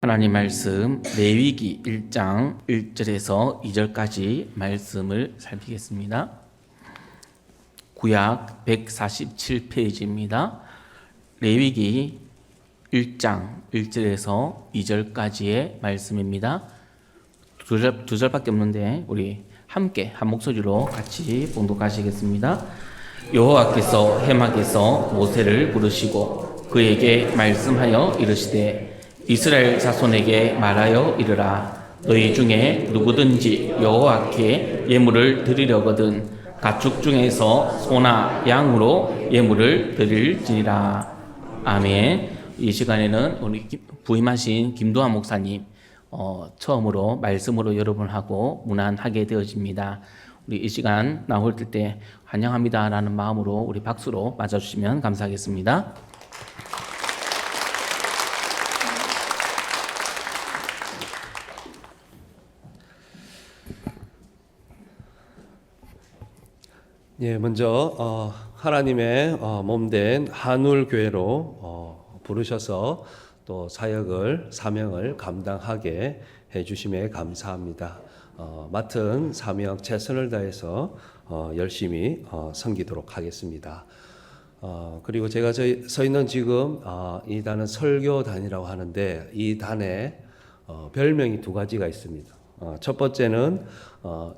하나님 말씀 레위기 1장 1절에서 2절까지 말씀을 살피겠습니다. 구약 147페이지입니다. 레위기 1장 1절에서 2절까지의 말씀입니다. 두 절밖에 없는데 우리 함께 한 목소리로 같이 봉독하시겠습니다. 여호와께서 해막에서 모세를 부르시고 그에게 말씀하여 이르시되 이스라엘 자손에게 말하여 이르라. 너희 중에 누구든지 여호와께 예물을 드리려거든 가축 중에서 소나 양으로 예물을 드릴지니라. 아멘. 이 시간에는 우리 부임하신 김도환 목사님 처음으로 말씀으로 여러분하고 문안하게 되어집니다. 우리 이 시간 나올 때 환영합니다라는 마음으로 우리 박수로 맞아주시면 감사하겠습니다. 예, 먼저 하나님의 몸된 한울교회로 부르셔서 또 사명을 감당하게 해주심에 감사합니다. 맡은 사명 최선을 다해서 열심히 섬기도록 하겠습니다. 그리고 제가 서 있는 지금 이 단은 설교단이라고 하는데 이 단에 별명이 두 가지가 있습니다. 첫 번째는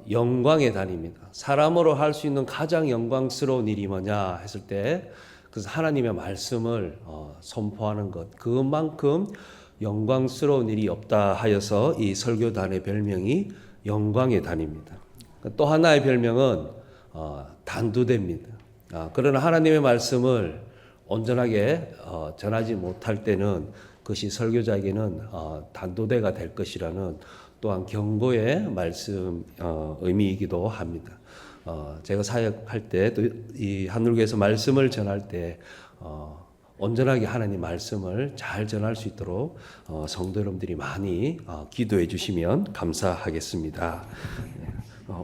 영광의 단입니다. 사람으로 할 수 있는 가장 영광스러운 일이 뭐냐 했을 때 그래서 하나님의 말씀을 선포하는 것, 그만큼 영광스러운 일이 없다 하여서 이 설교단의 별명이 영광의 단입니다. 또 하나의 별명은 단두대입니다. 그러나 하나님의 말씀을 온전하게 전하지 못할 때는 그것이 설교자에게는 단두대가 될 것이라는 또한 경고의 말씀 의미이기도 합니다. 제가 사역할 때 또 이 한울교에서 말씀을 전할 때 온전하게 하나님 말씀을 잘 전할 수 있도록 성도 여러분들이 많이 기도해 주시면 감사하겠습니다.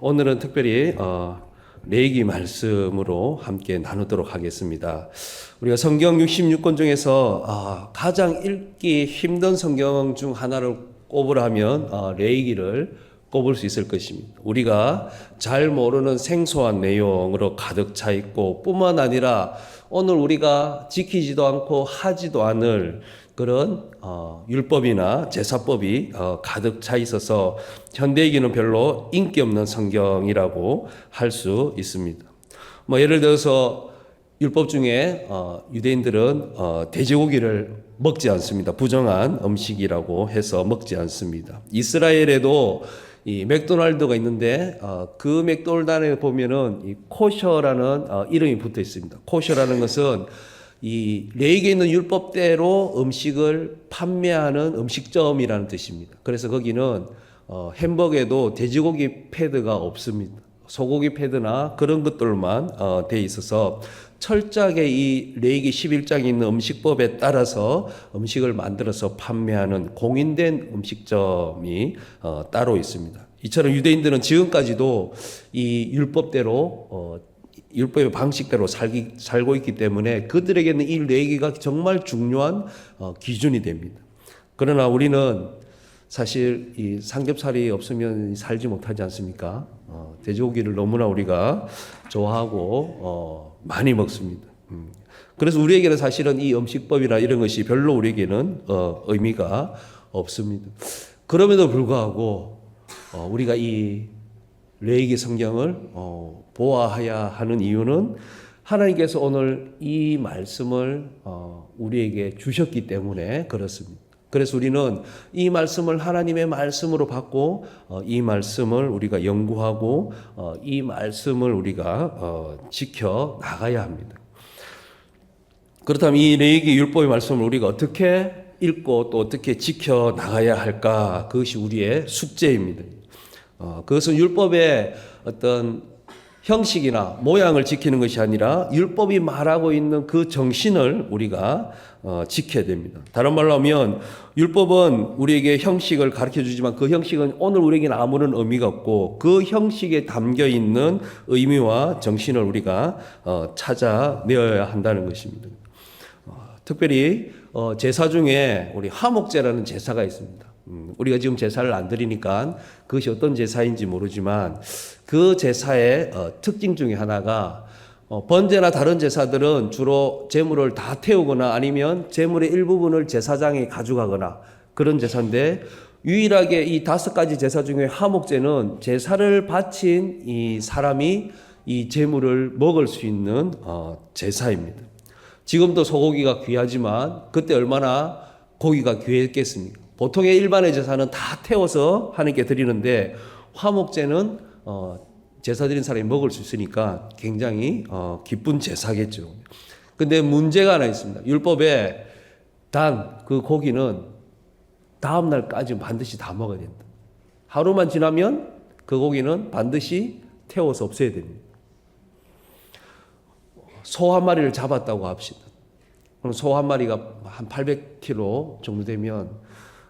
오늘은 특별히 레위기 말씀으로 함께 나누도록 하겠습니다. 우리가 성경 66권 중에서 가장 읽기 힘든 성경 중 하나를 꼽으라면 레위기를 꼽을 수 있을 것입니다. 우리가 잘 모르는 생소한 내용으로 가득 차 있고 뿐만 아니라 오늘 우리가 지키지도 않고 하지도 않을 그런 율법이나 제사법이 가득 차 있어서 현대이기는 별로 인기 없는 성경이라고 할 수 있습니다. 예를 들어서 율법 중에 유대인들은 돼지고기를 먹지 않습니다. 부정한 음식이라고 해서 먹지 않습니다. 이스라엘에도 이 맥도날드가 있는데 그 맥도날드 안에 보면은 이 코셔라는 이름이 붙어 있습니다. 코셔라는 것은 이 레위기에 있는 율법대로 음식을 판매하는 음식점이라는 뜻입니다. 그래서 거기는 햄버거에도 돼지고기 패드가 없습니다. 소고기 패드나 그런 것들만 돼 있어서 철저하게 이 레위기 11장에 있는 음식법에 따라서 음식을 만들어서 판매하는 공인된 음식점이 따로 있습니다. 이처럼 유대인들은 지금까지도 이 율법대로 율법의 방식대로 살고 있기 때문에 그들에게는 이 레위기가 정말 중요한 기준이 됩니다. 그러나 우리는 사실 이 삼겹살이 없으면 살지 못하지 않습니까? 돼지고기를 너무나 우리가 좋아하고 많이 먹습니다. 그래서 우리에게는 사실은 이 음식법이나 이런 것이 별로 우리에게는 의미가 없습니다. 그럼에도 불구하고 우리가 이 레위기 성경을 보아해야 하는 이유는 하나님께서 오늘 이 말씀을 우리에게 주셨기 때문에 그렇습니다. 그래서 우리는 이 말씀을 하나님의 말씀으로 받고 이 말씀을 우리가 연구하고 이 말씀을 우리가 지켜 나가야 합니다. 그렇다면 이 레위기 율법의 말씀을 우리가 어떻게 읽고 또 어떻게 지켜 나가야 할까? 그것이 우리의 숙제입니다. 그것은 율법의 어떤 형식이나 모양을 지키는 것이 아니라 율법이 말하고 있는 그 정신을 우리가 지켜야 됩니다. 다른 말로 하면 율법은 우리에게 형식을 가르쳐 주지만 그 형식은 오늘 우리에게는 아무런 의미가 없고 그 형식에 담겨 있는 의미와 정신을 우리가 찾아내어야 한다는 것입니다. 특별히 제사 중에 우리 화목제라는 제사가 있습니다. 우리가 지금 제사를 안 드리니까 그것이 어떤 제사인지 모르지만 그 제사의 특징 중에 하나가 번제나 다른 제사들은 주로 제물을 다 태우거나 아니면 제물의 일부분을 제사장에 가져가거나 그런 제사인데 유일하게 이 5가지 제사 중에 화목제는 제사를 바친 이 사람이 이 제물을 먹을 수 있는 제사입니다. 지금도 소고기가 귀하지만 그때 얼마나 고기가 귀했겠습니까? 보통의 일반의 제사는 다 태워서 하나님께 드리는데 화목제는 제사 드린 사람이 먹을 수 있으니까 굉장히 기쁜 제사겠죠. 근데 문제가 하나 있습니다. 율법에 단 그 고기는 다음 날까지 반드시 다 먹어야 된다. 하루만 지나면 그 고기는 반드시 태워서 없애야 됩니다. 소 한 마리를 잡았다고 합시다. 그럼 소 한 마리가 한 800kg 정도 되면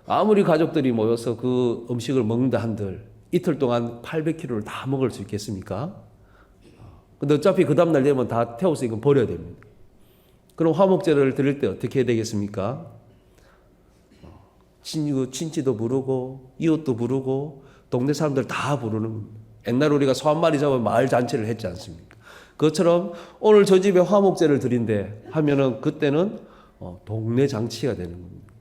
아무리 가족들이 모여서 그 음식을 먹는다 한들 이틀 동안 800kg를 다 먹을 수 있겠습니까? 근데 어차피 그 다음날 되면 다 태워서 이건 버려야 됩니다. 그럼 화목제를 드릴 때 어떻게 해야 되겠습니까? 친지도 부르고 이웃도 부르고 동네 사람들 다 부르는 겁니다. 옛날 우리가 소 한 마리 잡으면 마을 잔치를 했지 않습니까? 그것처럼 오늘 저 집에 화목제를 드린대 하면은 그때는 동네 잔치가 되는 겁니다.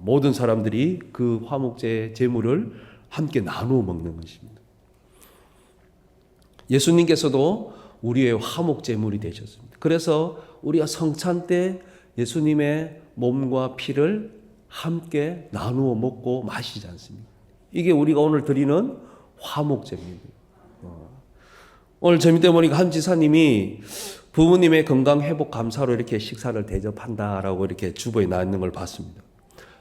모든 사람들이 그 화목제의 제물을 함께 나누어 먹는 것입니다. 예수님께서도 우리의 화목제물이 되셨습니다. 그래서 우리가 성찬 때 예수님의 몸과 피를 함께 나누어 먹고 마시지 않습니까? 이게 우리가 오늘 드리는 화목제입니다. 오늘 저녁 보니까 한 지사님이 부모님의 건강 회복 감사로 이렇게 식사를 대접한다라고 이렇게 주보에 나 있는 걸 봤습니다.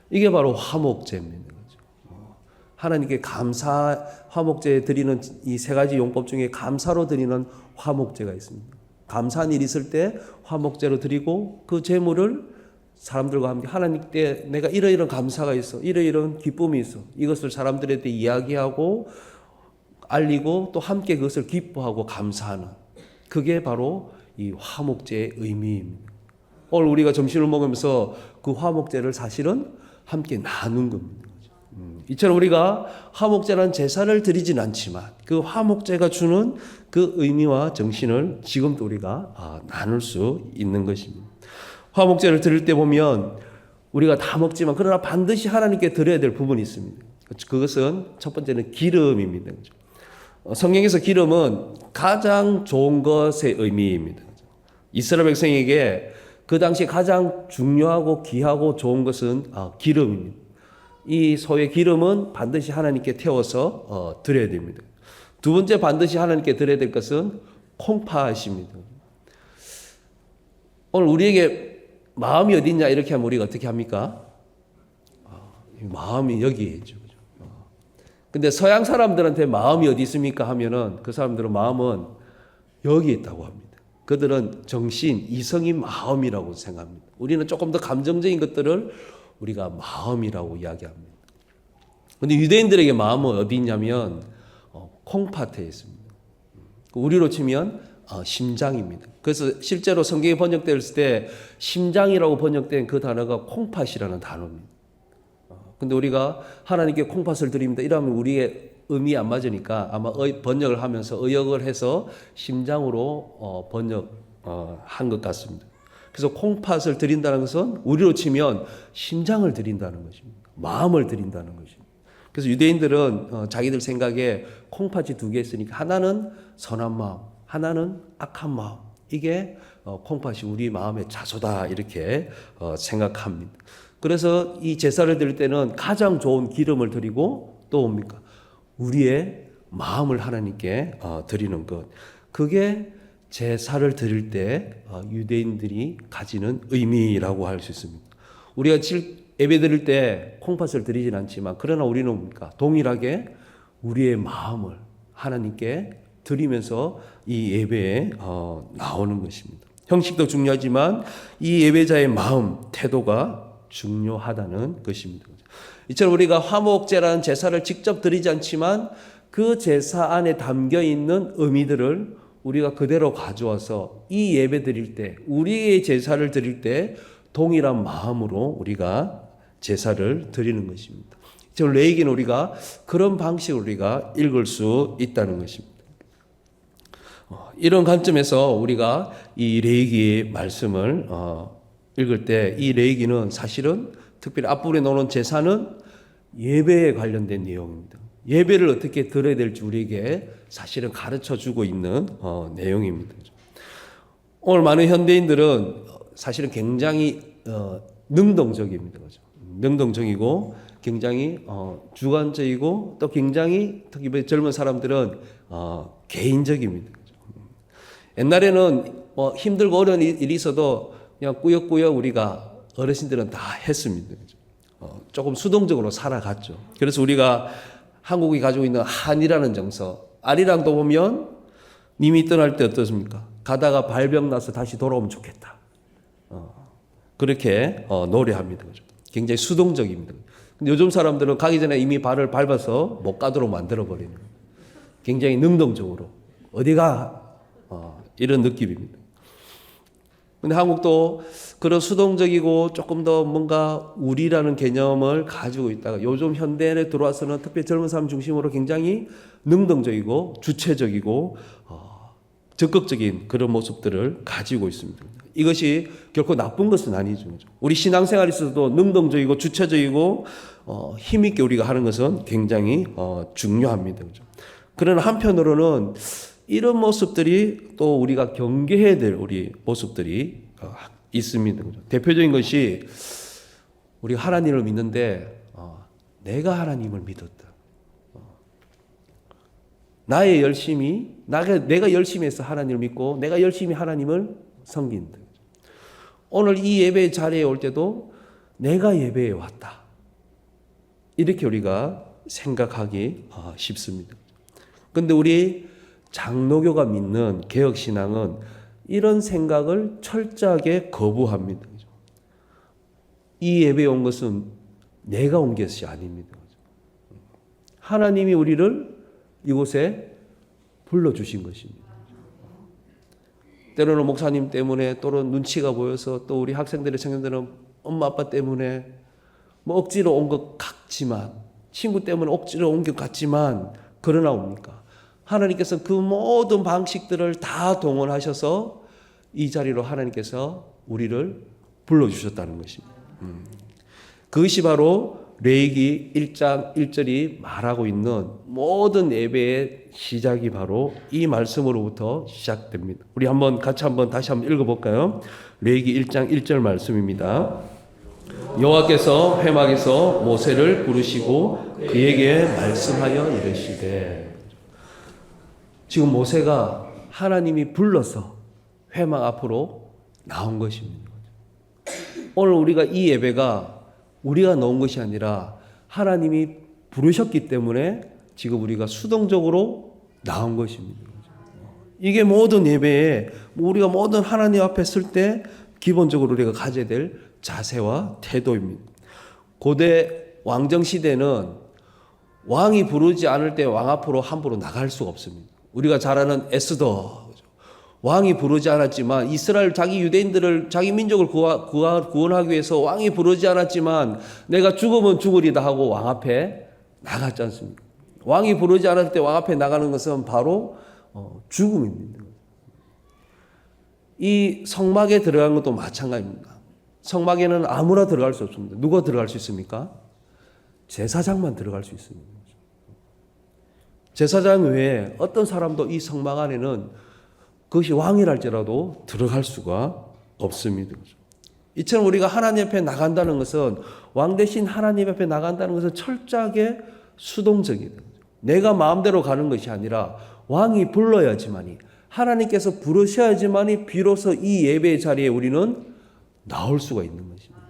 이게 바로 화목제입니다. 하나님께 감사, 화목제 드리는 이 3가지 용법 중에 감사로 드리는 화목제가 있습니다. 감사한 일이 있을 때 화목제로 드리고 그 제물을 사람들과 함께 하나님께 내가 이러이러한 감사가 있어, 이러이러한 기쁨이 있어, 이것을 사람들한테 이야기하고 알리고 또 함께 그것을 기뻐하고 감사하는, 그게 바로 이 화목제의 의미입니다. 오늘 우리가 점심을 먹으면서 그 화목제를 사실은 함께 나눈 겁니다. 이처럼 우리가 화목제라는 제사를 드리진 않지만 그 화목제가 주는 그 의미와 정신을 지금도 우리가 나눌 수 있는 것입니다. 화목제를 드릴 때 보면 우리가 다 먹지만 그러나 반드시 하나님께 드려야 될 부분이 있습니다. 그것은 첫 번째는 기름입니다. 성경에서 기름은 가장 좋은 것의 의미입니다. 이스라엘 백성에게 그 당시 가장 중요하고 귀하고 좋은 것은 기름입니다. 이 소의 기름은 반드시 하나님께 태워서 드려야 됩니다. 두 번째 반드시 하나님께 드려야 될 것은 콩팥입니다. 오늘 우리에게 마음이 어디 있냐 이렇게 하면 우리가 어떻게 합니까? 마음이 여기에 있죠. 근데 서양 사람들한테 마음이 어디 있습니까 하면은 그 사람들은 마음은 여기에 있다고 합니다. 그들은 정신, 이성인 마음이라고 생각합니다. 우리는 조금 더 감정적인 것들을 우리가 마음이라고 이야기합니다. 그런데 유대인들에게 마음은 어디 있냐면 콩팥에 있습니다. 우리로 치면 심장입니다. 그래서 실제로 성경이 번역됐을 때 심장이라고 번역된 그 단어가 콩팥이라는 단어입니다. 근데 우리가 하나님께 콩팥을 드립니다. 이러면 우리의 의미 안 맞으니까 아마 번역을 하면서 의역을 해서 심장으로 번역한 것 같습니다. 그래서 콩팥을 드린다는 것은 우리로 치면 심장을 드린다는 것입니다. 마음을 드린다는 것입니다. 그래서 유대인들은 자기들 생각에 콩팥이 2개 있으니까 하나는 선한 마음, 하나는 악한 마음. 이게 콩팥이 우리 마음의 자소다 이렇게 생각합니다. 그래서 이 제사를 드릴 때는 가장 좋은 기름을 드리고 또 뭡니까? 우리의 마음을 하나님께 드리는 것. 그게 제사를 드릴 때 유대인들이 가지는 의미라고 할 수 있습니다. 우리가 예배 드릴 때 콩팥을 드리진 않지만 그러나 우리는 뭡니까? 동일하게 우리의 마음을 하나님께 드리면서 이 예배에 나오는 것입니다. 형식도 중요하지만 이 예배자의 마음, 태도가 중요하다는 것입니다. 이처럼 우리가 화목제라는 제사를 직접 드리지 않지만 그 제사 안에 담겨 있는 의미들을 우리가 그대로 가져와서 이 예배 드릴 때, 우리의 제사를 드릴 때 동일한 마음으로 우리가 제사를 드리는 것입니다. 지금 레위기는 우리가 그런 방식으로 우리가 읽을 수 있다는 것입니다. 이런 관점에서 우리가 이 레위기의 말씀을 읽을 때 이 레위기는 사실은 특별히 앞부분에 나오는 제사는 예배에 관련된 내용입니다. 예배를 어떻게 드려야 될지 우리에게 사실은 가르쳐 주고 있는 내용입니다. 오늘 많은 현대인들은 사실은 굉장히 능동적입니다. 그죠? 능동적이고 굉장히 주관적이고 또 굉장히 특히 젊은 사람들은 개인적입니다. 그죠? 옛날에는 힘들고 어려운 일이 있어도 그냥 꾸역꾸역 우리가 어르신들은 다 했습니다. 그죠? 조금 수동적으로 살아갔죠. 그래서 우리가 한국이 가지고 있는 한이라는 정서, 아리랑도 보면 님이 떠날 때 어떻습니까? 가다가 발병 나서 다시 돌아오면 좋겠다. 그렇게 노래합니다. 그죠? 굉장히 수동적입니다. 근데 요즘 사람들은 가기 전에 이미 발을 밟아서 못 가도록 만들어버리는 굉장히 능동적으로 어디가 이런 느낌입니다. 근데 한국도 그런 수동적이고 조금 더 뭔가 우리라는 개념을 가지고 있다가 요즘 현대에 들어와서는 특히 젊은 사람 중심으로 굉장히 능동적이고 주체적이고 적극적인 그런 모습들을 가지고 있습니다. 이것이 결코 나쁜 것은 아니죠. 우리 신앙생활에서도 능동적이고 주체적이고 힘있게 우리가 하는 것은 굉장히 중요합니다. 그러나 한편으로는 이런 모습들이 또 우리가 경계해야 될 우리 모습들이 있습니다. 대표적인 것이 우리가 하나님을 믿는데 내가 하나님을 믿었다. 나의 열심이 내가 열심히 해서 하나님을 믿고 내가 열심히 하나님을 섬긴다. 오늘 이 예배 자리에 올 때도 내가 예배에 왔다. 이렇게 우리가 생각하기 쉽습니다. 그런데 우리 장로교가 믿는 개혁신앙은 이런 생각을 철저하게 거부합니다. 이 예배에 온 것은 내가 온 것이 아닙니다. 하나님이 우리를 이곳에 불러주신 것입니다. 때로는 목사님 때문에 또는 눈치가 보여서 또 우리 학생들의 청년들은 엄마 아빠 때문에 뭐 억지로 온 것 같지만 친구 때문에 억지로 온 것 같지만 그러나 옵니까? 하나님께서 그 모든 방식들을 다 동원하셔서 이 자리로 하나님께서 우리를 불러주셨다는 것입니다. 그것이 바로 레위기 1장 1절이 말하고 있는 모든 예배의 시작이 바로 이 말씀으로부터 시작됩니다. 우리 다시 한번 읽어볼까요? 레위기 1장 1절 말씀입니다. 여호와께서 회막에서 모세를 부르시고 그에게 말씀하여 이르시되. 지금 모세가 하나님이 불러서 회막 앞으로 나온 것입니다. 오늘 우리가 이 예배가 우리가 넣은 것이 아니라 하나님이 부르셨기 때문에 지금 우리가 수동적으로 나온 것입니다. 이게 모든 예배에 우리가 모든 하나님 앞에 설 때 기본적으로 우리가 가져야 될 자세와 태도입니다. 고대 왕정 시대는 왕이 부르지 않을 때 왕 앞으로 함부로 나갈 수가 없습니다. 우리가 잘 아는 에스더, 왕이 부르지 않았지만 이스라엘 자기 유대인들을 자기 민족을 구원하기 위해서 왕이 부르지 않았지만 내가 죽으면 죽으리다 하고 왕 앞에 나갔지 않습니까? 왕이 부르지 않을 때 왕 앞에 나가는 것은 바로 죽음입니다. 이 성막에 들어간 것도 마찬가지입니다. 성막에는 아무나 들어갈 수 없습니다. 누가 들어갈 수 있습니까? 제사장만 들어갈 수 있습니다. 제사장 외에 어떤 사람도 이 성막 안에는 그것이 왕이랄지라도 들어갈 수가 없습니다. 이처럼 우리가 하나님 앞에 나간다는 것은 왕 대신 하나님 앞에 나간다는 것은 철저하게 수동적이다. 내가 마음대로 가는 것이 아니라 왕이 불러야지만이 하나님께서 부르셔야지만이 비로소 이 예배의 자리에 우리는 나올 수가 있는 것입니다.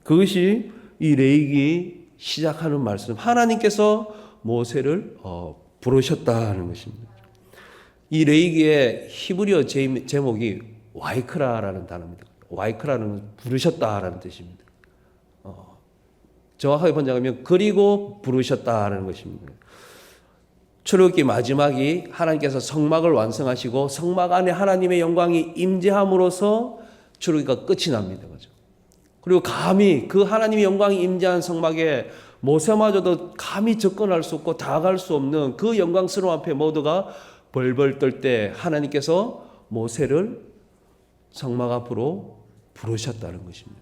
그것이 이 레위기 시작하는 말씀. 하나님께서 모세를 부르셨다는 것입니다. 이 레위기의 히브리어 제목이 와이크라라는 단어입니다. 와이크라는 부르셨다라는 뜻입니다. 정확하게 번역하면 그리고 부르셨다라는 것입니다. 출애굽기 마지막이 하나님께서 성막을 완성하시고 성막 안에 하나님의 영광이 임재함으로써 출애굽기가 끝이 납니다. 그죠? 그리고 감히 그 하나님의 영광이 임재한 성막에 모세마저도 감히 접근할 수 없고 다가갈 수 없는 그 영광스러움 앞에 모두가 벌벌 떨 때 하나님께서 모세를 성막 앞으로 부르셨다는 것입니다.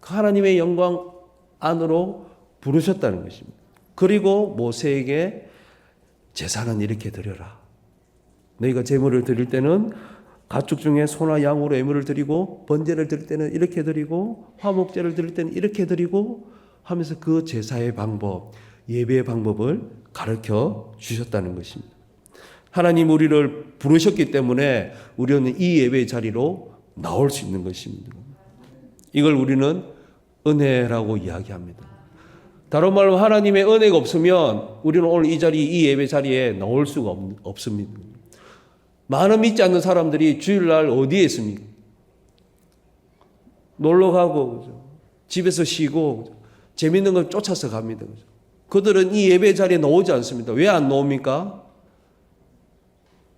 그 하나님의 영광 안으로 부르셨다는 것입니다. 그리고 모세에게 제사는 이렇게 드려라. 너희가 제물을 드릴 때는 가축 중에 소나 양으로 예물을 드리고 번제를 드릴 때는 이렇게 드리고 화목제를 드릴 때는 이렇게 드리고 하면서 그 제사의 방법, 예배의 방법을 가르쳐 주셨다는 것입니다. 하나님 우리를 부르셨기 때문에 우리는 이 예배의 자리로 나올 수 있는 것입니다. 이걸 우리는 은혜라고 이야기합니다. 다른 말로 하나님의 은혜가 없으면 우리는 오늘 이 자리, 이 예배 자리에 나올 수가 없습니다. 많은 믿지 않는 사람들이 주일날 어디에 있습니까? 놀러 가고, 그죠? 집에서 쉬고, 그죠? 재밌는 걸 쫓아서 갑니다. 그죠? 그들은 이 예배 자리에 나오지 않습니다. 왜 안 나옵니까?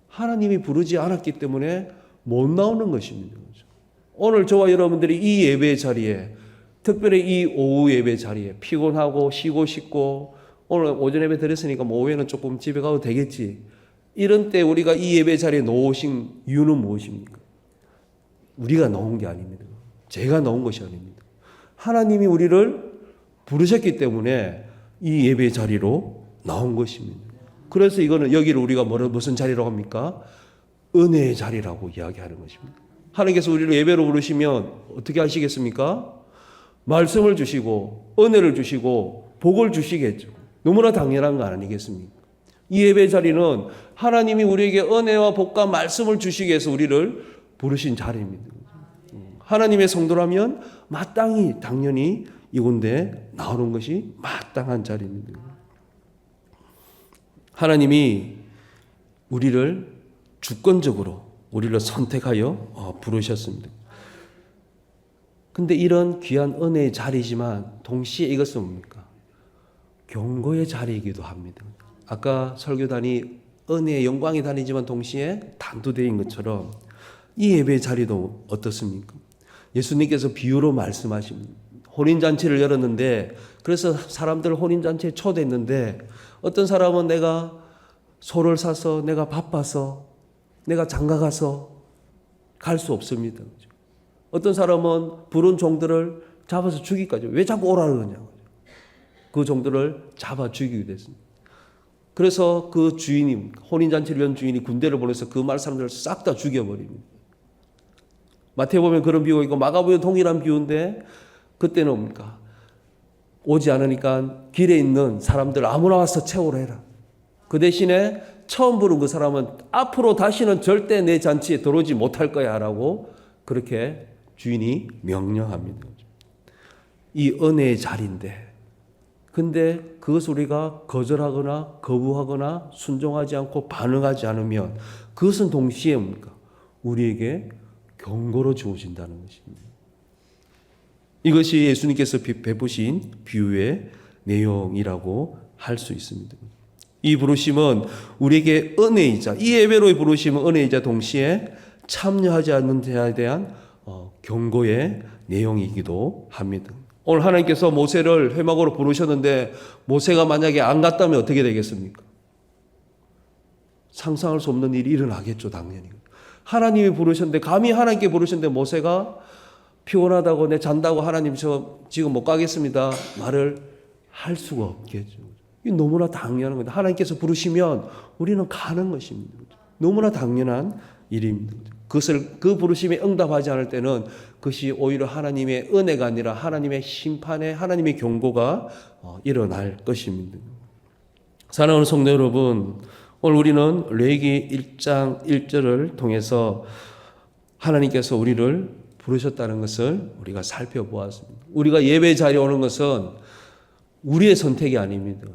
하나님이 부르지 않았기 때문에 못 나오는 것입니다. 그죠? 오늘 저와 여러분들이 이 예배 자리에, 특별히 이 오후 예배 자리에 피곤하고 쉬고 싶고, 오늘 오전 예배 드렸으니까 뭐 오후에는 조금 집에 가도 되겠지. 이런 때 우리가 이 예배 자리에 놓으신 이유는 무엇입니까? 우리가 놓은 게 아닙니다. 제가 놓은 것이 아닙니다. 하나님이 우리를 부르셨기 때문에 이 예배 자리로 나온 것입니다. 그래서 이거는 여기를 우리가 무슨 자리라고 합니까? 은혜의 자리라고 이야기하는 것입니다. 하나님께서 우리를 예배로 부르시면 어떻게 하시겠습니까? 말씀을 주시고 은혜를 주시고 복을 주시겠죠. 너무나 당연한 거 아니겠습니까? 이 예배 자리는 하나님이 우리에게 은혜와 복과 말씀을 주시기 위해서 우리를 부르신 자리입니다. 하나님의 성도라면 마땅히 당연히 이곳에 나오는 것이 마땅한 자리입니다. 하나님이 우리를 주권적으로 우리를 선택하여 부르셨습니다. 근데 이런 귀한 은혜의 자리지만 동시에 이것은 뭡니까? 경고의 자리이기도 합니다. 아까 설교단이 은혜의 영광이 다니지만 동시에 단도대인 것처럼 이 예배의 자리도 어떻습니까? 예수님께서 비유로 말씀하십니다. 혼인잔치를 열었는데 그래서 사람들을 혼인잔치에 초대했는데 어떤 사람은 내가 소를 사서 내가 바빠서 내가 장가가서 갈 수 없습니다. 어떤 사람은 부른 종들을 잡아서 죽이기까지 왜 자꾸 오라 그러냐고 그 종들을 잡아 죽이게 됐습니다. 그래서 그 주인이 혼인잔치를 연 주인이 군대를 보내서 그 마을 사람들을 싹 다 죽여버립니다. 마태복음에 그런 비유가 있고 마가복음에 동일한 비유인데 그때는 뭡니까? 오지 않으니까 길에 있는 사람들 아무나 와서 채우라 해라. 그 대신에 처음 부른 그 사람은 앞으로 다시는 절대 내 잔치에 들어오지 못할 거야 라고 그렇게 주인이 명령합니다. 이 은혜의 자리인데 근데 그것을 우리가 거절하거나 거부하거나 순종하지 않고 반응하지 않으면 그것은 동시에 뭡니까? 우리에게 경고로 주어진다는 것입니다. 이것이 예수님께서 베푸신 비유의 내용이라고 할 수 있습니다. 이 부르심은 우리에게 은혜이자 이 예배로의 부르심은 은혜이자 동시에 참여하지 않는 자에 대한 경고의 내용이기도 합니다. 오늘 하나님께서 모세를 회막으로 부르셨는데 모세가 만약에 안 갔다면 어떻게 되겠습니까? 상상할 수 없는 일이 일어나겠죠, 당연히. 하나님이 부르셨는데 감히 하나님께 부르셨는데 모세가 피곤하다고 내 잔다고 하나님 저 지금 못 가겠습니다 말을 할 수가 없겠죠. 이게 너무나 당연한 겁니다. 하나님께서 부르시면 우리는 가는 것입니다. 너무나 당연한 일입니다. 그것을 그 부르심에 응답하지 않을 때는 그것이 오히려 하나님의 은혜가 아니라 하나님의 심판에 하나님의 경고가 일어날 것입니다. 사랑하는 성도 여러분, 오늘 우리는 레위기 1장 1절을 통해서 하나님께서 우리를 부르셨다는 것을 우리가 살펴보았습니다. 우리가 예배 자리에 오는 것은 우리의 선택이 아닙니다.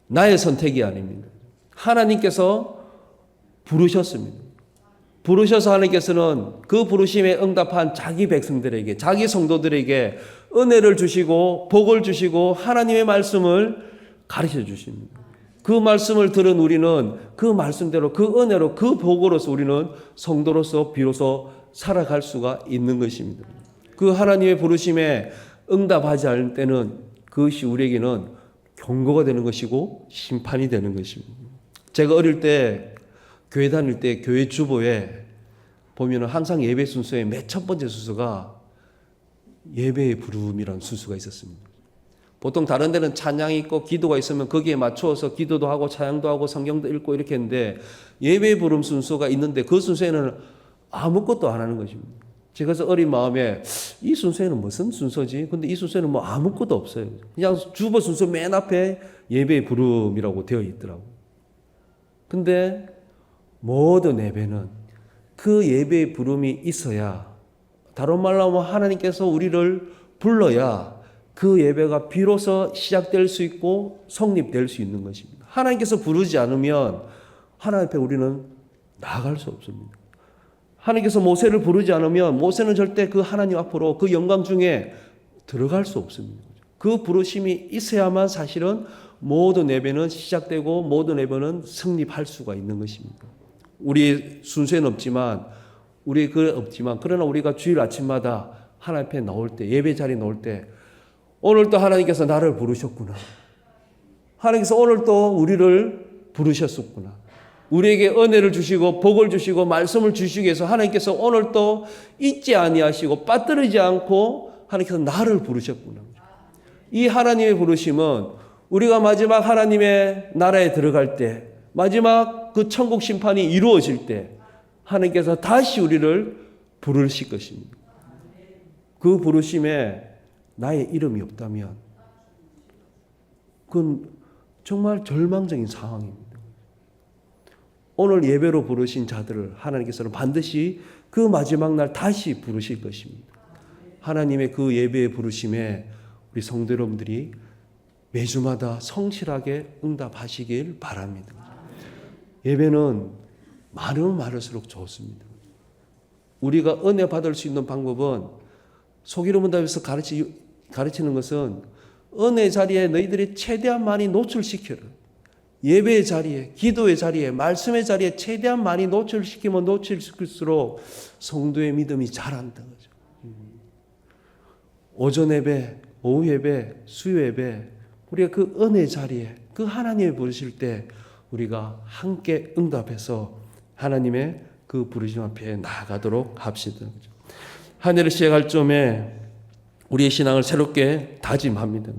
나의 선택이 아닙니다. 하나님께서 부르셨습니다. 부르셔서 하나님께서는 그 부르심에 응답한 자기 백성들에게, 자기 성도들에게 은혜를 주시고 복을 주시고 하나님의 말씀을 가르쳐 주십니다. 그 말씀을 들은 우리는 그 말씀대로 그 은혜로 그 복으로서 우리는 성도로서 비로소 살아갈 수가 있는 것입니다. 그 하나님의 부르심에 응답하지 않을 때는 그것이 우리에게는 경고가 되는 것이고 심판이 되는 것입니다. 제가 어릴 때 교회 다닐 때 교회 주보에 보면은 항상 예배 순서에 맨 첫 번째 순서가 예배의 부름이라는 순서가 있었습니다. 보통 다른 데는 찬양이 있고 기도가 있으면 거기에 맞추어서 기도도 하고 찬양도 하고 성경도 읽고 이렇게 했는데 예배의 부름 순서가 있는데 그 순서에는 아무것도 안 하는 것입니다. 제가 그래서 어린 마음에 이 순서에는 무슨 순서지? 근데 이 순서에는 뭐 아무것도 없어요. 그냥 주보 순서 맨 앞에 예배의 부름이라고 되어 있더라고요. 근데 모든 예배는 그 예배의 부름이 있어야, 다른 말로 하면 하나님께서 우리를 불러야 그 예배가 비로소 시작될 수 있고 성립될 수 있는 것입니다. 하나님께서 부르지 않으면 하나님 앞에 우리는 나아갈 수 없습니다. 하나님께서 모세를 부르지 않으면 모세는 절대 그 하나님 앞으로 그 영광 중에 들어갈 수 없습니다. 그 부르심이 있어야만 사실은 모든 예배는 시작되고 모든 예배는 성립할 수가 있는 것입니다. 우리 순서에는 없지만 그러나 우리가 주일 아침마다 하나님 앞에 나올 때, 예배 자리에 나올 때 오늘 또 하나님께서 나를 부르셨구나. 하나님께서 오늘 또 우리를 부르셨었구나. 우리에게 은혜를 주시고 복을 주시고 말씀을 주시기 위해서 하나님께서 오늘 또 잊지 아니하시고 빠뜨리지 않고 하나님께서 나를 부르셨구나. 이 하나님의 부르심은 우리가 마지막 하나님의 나라에 들어갈 때, 마지막 그 천국 심판이 이루어질 때 하나님께서 다시 우리를 부르실 것입니다. 그 부르심에 나의 이름이 없다면 그건 정말 절망적인 상황입니다. 오늘 예배로 부르신 자들을 하나님께서는 반드시 그 마지막 날 다시 부르실 것입니다. 하나님의 그 예배의 부르심에 우리 성도 여러분들이 매주마다 성실하게 응답하시길 바랍니다. 예배는 많으면 많을수록 좋습니다. 우리가 은혜 받을 수 있는 방법은 속이로 문답에서 가르치는 것은 은혜 자리에 너희들이 최대한 많이 노출시켜라. 예배의 자리에, 기도의 자리에, 말씀의 자리에 최대한 많이 노출시키면 노출시킬수록 성도의 믿음이 자란다. 오전 예배, 오후 예배, 수요 예배, 우리가 그 은혜 자리에, 그 하나님을 부르실 때 우리가 함께 응답해서 하나님의 그 부르심 앞에 나아가도록 합시다. 한 해를 시작할 점에 우리의 신앙을 새롭게 다짐합니다.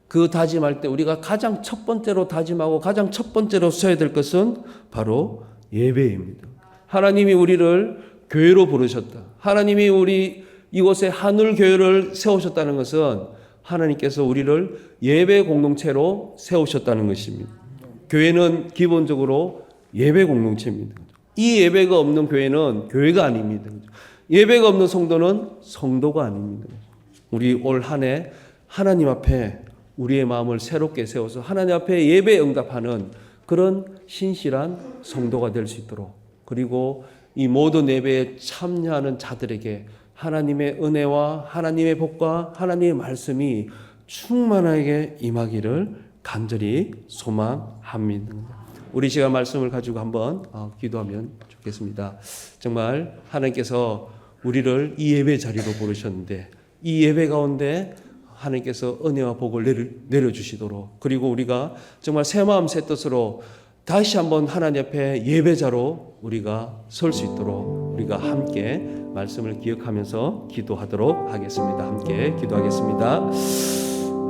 그 다짐할 때 우리가 가장 첫 번째로 다짐하고 가장 첫 번째로 써야 될 것은 바로 예배입니다. 하나님이 우리를 교회로 부르셨다. 하나님이 우리 이곳에 하늘교회를 세우셨다는 것은 하나님께서 우리를 예배 공동체로 세우셨다는 것입니다. 교회는 기본적으로 예배 공동체입니다. 이 예배가 없는 교회는 교회가 아닙니다. 예배가 없는 성도는 성도가 아닙니다. 우리 올 한 해 하나님 앞에 우리의 마음을 새롭게 세워서 하나님 앞에 예배에 응답하는 그런 신실한 성도가 될 수 있도록, 그리고 이 모든 예배에 참여하는 자들에게 하나님의 은혜와 하나님의 복과 하나님의 말씀이 충만하게 임하기를 간절히 소망합니다. 우리 시간 말씀을 가지고 한번 기도하면 좋겠습니다. 정말 하나님께서 우리를 이 예배 자리로 부르셨는데 이 예배 가운데 하나님께서 은혜와 복을 내려주시도록, 그리고 우리가 정말 새 마음 새 뜻으로 다시 한번 하나님 앞에 예배자로 우리가 설 수 있도록 우리가 함께 말씀을 기억하면서 기도하도록 하겠습니다. 함께 기도하겠습니다.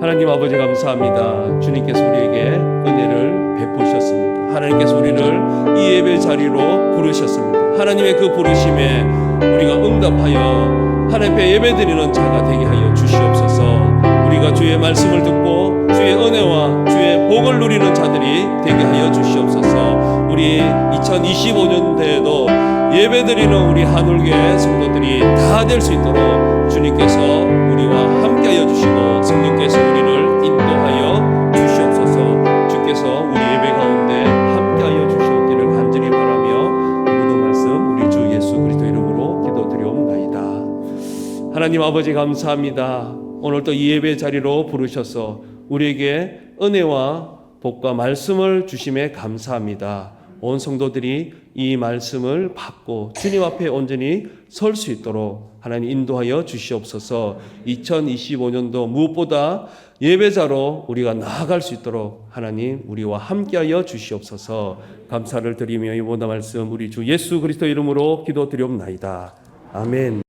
하나님 아버지 감사합니다. 주님께서 우리에게 은혜를 베푸셨습니다. 하나님께서 우리를 이 예배 자리로 부르셨습니다. 하나님의 그 부르심에 우리가 응답하여 하나님 앞에 예배드리는 자가 되게 하여 주시옵소서. 우리가 주의 말씀을 듣고 주의 은혜와 주의 복을 누리는 자들이 되게 하여 주시옵소서. 우리 2025년대에도 예배드리는 우리 하늘교회 성도들이 다 될 수 있도록 주님께서 우리와 함께하여 주시고 성령께서 우리를 인도하여 주시옵소서. 주께서 우리 예배 가운데 함께하여 주시옵기를 간절히 바라며 모든 말씀 우리 주 예수 그리스도 이름으로 기도드리옵나이다. 하나님 아버지 감사합니다. 오늘 또 이 예배 자리로 부르셔서 우리에게 은혜와 복과 말씀을 주심에 감사합니다. 온 성도들이 이 말씀을 받고 주님 앞에 온전히 설 수 있도록 하나님 인도하여 주시옵소서. 2025년도 무엇보다 예배자로 우리가 나아갈 수 있도록 하나님 우리와 함께하여 주시옵소서. 감사를 드리며 이 모든 말씀 우리 주 예수 그리스도 이름으로 기도드리옵나이다. 아멘.